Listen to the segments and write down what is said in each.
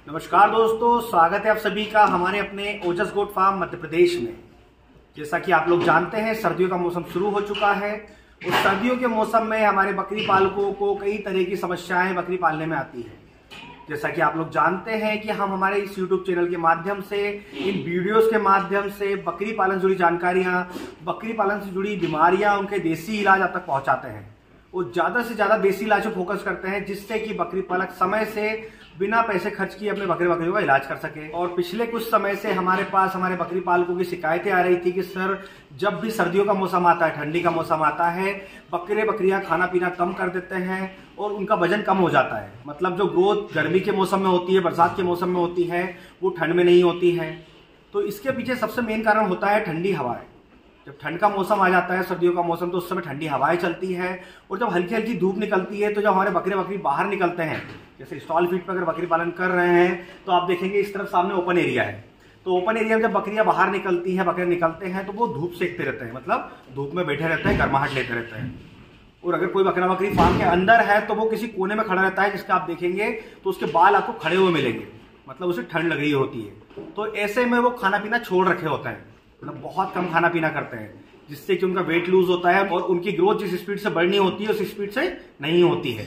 नमस्कार दोस्तों, स्वागत है आप सभी का हमारे अपने ओजस गोट फार्म मध्य प्रदेश में। जैसा कि आप लोग जानते हैं, सर्दियों का मौसम शुरू हो चुका है और सर्दियों के मौसम में हमारे बकरी पालकों को कई तरह की समस्याएं बकरी पालने में आती है। जैसा कि आप लोग जानते हैं कि हम हमारे इस YouTube चैनल के माध्यम से, इन वीडियोस के माध्यम से बकरी पालन से जुड़ी जानकारियां, बकरी पालन से जुड़ी बीमारियां, उनके देसी इलाज आप तक पहुंचाते हैं और ज़्यादा से ज़्यादा देसी इलाज पर फोकस करते हैं, जिससे कि बकरी पालक समय से बिना पैसे खर्च किए अपने बकरियों का इलाज कर सके। और पिछले कुछ समय से हमारे पास हमारे बकरी पालकों की शिकायतें आ रही थी कि सर, जब भी सर्दियों का मौसम आता है, ठंडी का मौसम आता है, बकरियां खाना पीना कम कर देते हैं और उनका वजन कम हो जाता है। मतलब जो ग्रोथ गर्मी के मौसम में होती है, बरसात के मौसम में होती है, वो ठंड में नहीं होती है। तो इसके पीछे सबसे मेन कारण होता है ठंडी हवाएं। जब ठंड का मौसम आ जाता है, सर्दियों का मौसम, तो उस समय ठंडी हवाएं चलती है और जब हल्की हल्की धूप निकलती है, तो जब हमारे बकरी बाहर निकलते हैं, जैसे स्टॉल फीड पर अगर बकरी पालन कर रहे हैं तो आप देखेंगे इस तरफ सामने ओपन एरिया है। तो ओपन एरिया में जब बकरियां बाहर निकलती हैं, बकरे निकलते हैं, तो वो धूप सेकते रहते हैं, मतलब धूप में बैठे रहते हैं, गर्माहट लेते रहते हैं। और अगर कोई बकरी फार्म के अंदर है तो वो किसी कोने में खड़ा रहता है, जिसका आप देखेंगे तो उसके बाल आपको खड़े हुए मिलेंगे, मतलब उसे ठंड लग रही होती है। तो ऐसे में वो खाना पीना छोड़ रखे होते हैं, मतलब बहुत कम खाना पीना करते हैं, जिससे कि उनका वेट लूज होता है और उनकी ग्रोथ जिस स्पीड से बढ़नी होती है उस स्पीड से नहीं होती है।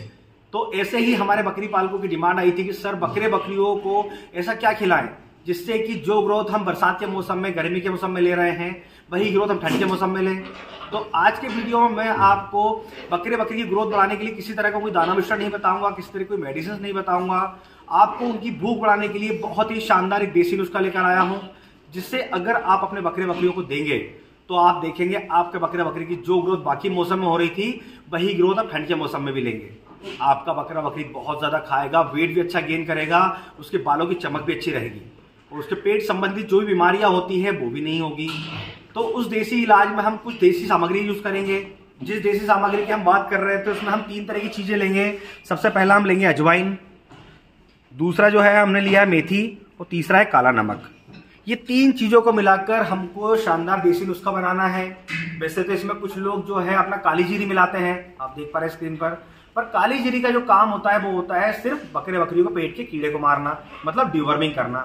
तो ऐसे ही हमारे बकरी पालकों की डिमांड आई थी कि सर, बकरियों को ऐसा क्या खिलाएं जिससे कि जो ग्रोथ हम बरसात के मौसम में, गर्मी के मौसम में ले रहे हैं, वही ग्रोथ हम ठंड के मौसम में लें। तो आज के वीडियो में मैं आपको बकरी की ग्रोथ बढ़ाने के लिए किसी तरह का कोई दाना मिश्रण नहीं बताऊंगा, किसी तरह कोई मेडिसिन नहीं बताऊंगा। आपको उनकी भूख बढ़ाने के लिए बहुत ही शानदार एक देसी नुस्खा लेकर आया हूं, जिससे अगर आप अपने बकरियों को देंगे तो आप देखेंगे आपके बकरी की जो ग्रोथ बाकी मौसम में हो रही थी, वही ग्रोथ आप ठंड के मौसम में भी लेंगे। आपका बकरी बहुत ज्यादा खाएगा, वेट भी अच्छा गेन करेगा, उसके बालों की चमक भी अच्छी रहेगी और उसके पेट संबंधित जो भी बीमारियां होती हैं वो भी नहीं होगी। तो उस देसी इलाज में हम कुछ देसी सामग्री यूज करेंगे। जिस देसी सामग्री की हम बात कर रहे थे उसमें हम 3 तरह की चीजें लेंगे। सबसे पहला हम लेंगे अजवाइन, दूसरा जो है हमने लिया है मेथी और तीसरा है काला नमक। ये 3 चीजों को मिलाकर हमको शानदार देसी नुस्खा बनाना है। वैसे तो इसमें कुछ लोग जो है अपना काली जीरी मिलाते हैं, आप देख पा रहे हैं स्क्रीन पर काली जीरी का जो काम होता है वो होता है सिर्फ बकरियों को पेट के कीड़े को मारना, मतलब डिवर्मिंग करना।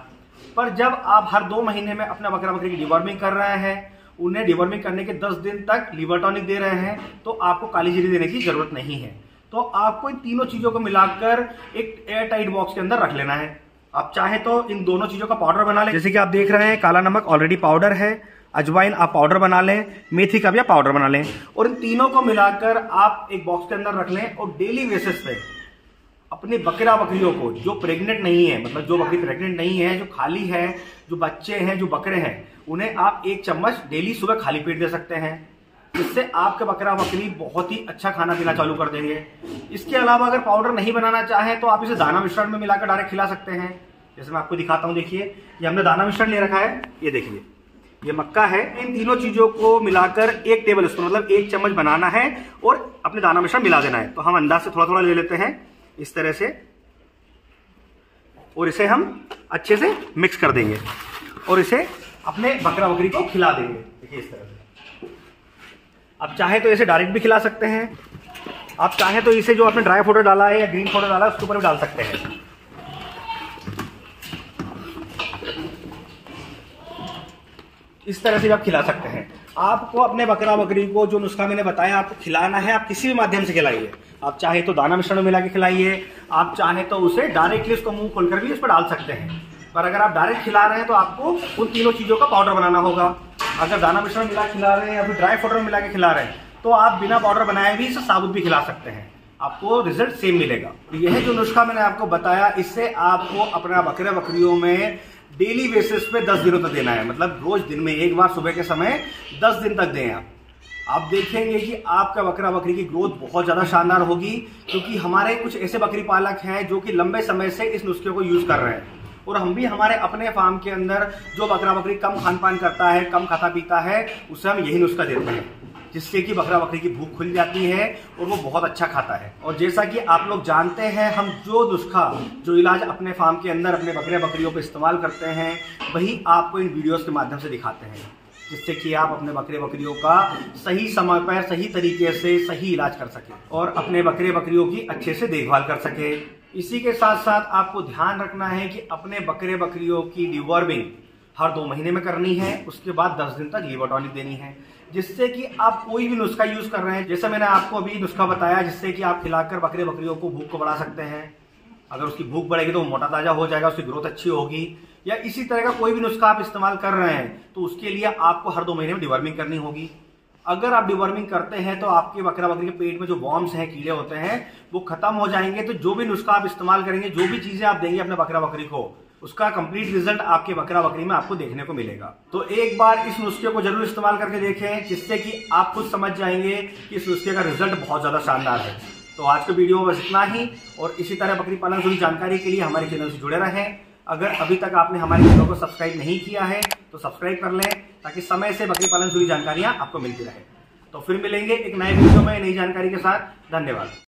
पर जब आप हर 2 महीने में अपना बकरी की डिवर्मिंग कर रहे हैं, उन्हें डिवर्मिंग करने के 10 दिन तक लिवर टॉनिक दे रहे हैं, तो आपको काली जीरी देने की जरूरत नहीं है। तो आपको इन तीनों चीजों को मिलाकर एक एयर टाइट बॉक्स के अंदर रख लेना है। आप चाहे तो इन दोनों चीजों का पाउडर बना लें, जैसे कि आप देख रहे हैं काला नमक ऑलरेडी पाउडर है, अजवाइन आप पाउडर बना लें, मेथी का भी आप पाउडर बना लें और इन तीनों को मिलाकर आप एक बॉक्स के अंदर रख लें और डेली बेसिस पे अपने बकरियों को, जो प्रेग्नेंट नहीं है, मतलब जो बकरी प्रेग्नेंट नहीं है, जो खाली है, जो बच्चे हैं, जो बकरे हैं, उन्हें आप 1 चम्मच डेली सुबह खाली पेट दे सकते हैं। इससे आपके बकरी बहुत ही अच्छा खाना पीना चालू कर देंगे। इसके अलावा अगर पाउडर नहीं बनाना चाहें तो आप इसे दाना मिश्रण में मिलाकर डायरेक्ट खिला सकते हैं। जैसे मैं आपको दिखाता हूं, देखिए ये हमने दाना मिश्रण ले रखा है, ये देखिए ये मक्का है। इन तीनों चीजों को मिलाकर 1 टेबल स्पून, मतलब 1 चम्मच बनाना है और अपने दाना मिश्रण मिला देना है। तो हम अंदाज से थोड़ा थोड़ा ले लेते हैं इस तरह से और इसे हम अच्छे से मिक्स कर देंगे और इसे अपने बकरी को खिला देंगे। देखिए इस तरह से। आप चाहे तो इसे डायरेक्ट भी खिला सकते हैं, आप चाहे तो इसे जो आपने ड्राई पाउडर डाला है या ग्रीन पाउडर डाला है उसके ऊपर भी डाल सकते हैं। इस तरह से भी आप खिला सकते हैं। आपको अपने बकरी को जो नुस्खा मैंने बताया आपको खिलाना है, आप किसी भी माध्यम से खिलाइए। आप चाहे तो दाना मिश्रण में मिला के खिलाइए, आप चाहे तो उसे डायरेक्टली उसको मुंह खोलकर भी उस पर डाल सकते हैं। पर अगर आप डायरेक्ट खिला रहे हैं तो आपको उन तीनों चीजों का पाउडर बनाना होगा। अगर दाना मिश्रण मिला खिला रहे हैं या फिर ड्राई पाउडर मिला के खिला रहे हैं तो आप बिना पाउडर बनाए भी इसे साबुत भी खिला सकते हैं, आपको रिजल्ट सेम मिलेगा। यह जो नुस्खा मैंने आपको बताया, इससे आपको अपना बकरियों में डेली बेसिस पे 10 दिनों तक देना है, मतलब रोज दिन में एक बार सुबह के समय 10 दिन तक दें आप देखेंगे कि आपका बकरी की ग्रोथ बहुत ज्यादा शानदार होगी। क्योंकि हमारे कुछ ऐसे बकरी पालक हैं जो कि लंबे समय से इस नुस्खे को यूज कर रहे हैं और हम भी हमारे अपने फार्म के अंदर जो बकरी कम खान पान करता है, कम खाता पीता है, उसे हम यही नुस्खा देते हैं, जिससे कि बकरी की भूख खुल जाती है और वो बहुत अच्छा खाता है। और जैसा कि आप लोग जानते हैं, हम जो नुस्खा, जो इलाज अपने फार्म के अंदर अपने बकरियों पर इस्तेमाल करते हैं, वही आपको इन वीडियोस के माध्यम से दिखाते हैं, जिससे कि आप अपने बकरियों का सही समय पर, सही तरीके से सही इलाज कर सकें और अपने बकरियों की अच्छे से देखभाल कर सकें। इसी के साथ साथ आपको ध्यान रखना है कि अपने बकरे बकरियों की डिवॉर्मिंग हर 2 महीने में करनी है। उसके बाद 10 दिन तक लिवर टॉनिक देनी है, जिससे कि आप कोई भी नुस्खा यूज कर रहे हैं, जैसे मैंने आपको अभी नुस्खा बताया, जिससे कि आप खिलाकर बकरे बकरियों को भूख को बढ़ा सकते हैं। अगर उसकी भूख बढ़ेगी तो वो मोटा ताजा हो जाएगा, उसकी ग्रोथ अच्छी होगी। या इसी तरह का कोई भी नुस्खा आप इस्तेमाल कर रहे हैं तो उसके लिए आपको हर 2 महीने में डिवर्मिंग करनी होगी। अगर आप डिवर्मिंग करते हैं तो आपके बकरा बकरी के पेट में जो वॉर्म्स हैं, कीड़े होते हैं, वो खत्म हो जाएंगे। तो जो भी नुस्खा आप इस्तेमाल करेंगे, जो भी चीजें आप देंगे अपने बकरा बकरी को, उसका कंप्लीट रिजल्ट आपके बकरा बकरी में आपको देखने को मिलेगा। तो एक बार इस नुस्खे को जरूर इस्तेमाल करके देखें, जिससे कि आप खुद समझ जाएंगे कि इस नुस्खे का रिजल्ट बहुत ज्यादा शानदार है। तो आज के वीडियो में बस इतना ही, और इसी तरह बकरी पालन से जुड़ी जानकारी के लिए हमारे चैनल से जुड़े रहें। अगर अभी तक आपने हमारे चैनल को सब्सक्राइब नहीं किया है तो सब्सक्राइब कर लें, ताकि समय से बकरी पालन से जुड़ी जानकारियां आपको मिलती रहे। तो फिर मिलेंगे एक नए वीडियो में नई जानकारी के साथ। धन्यवाद।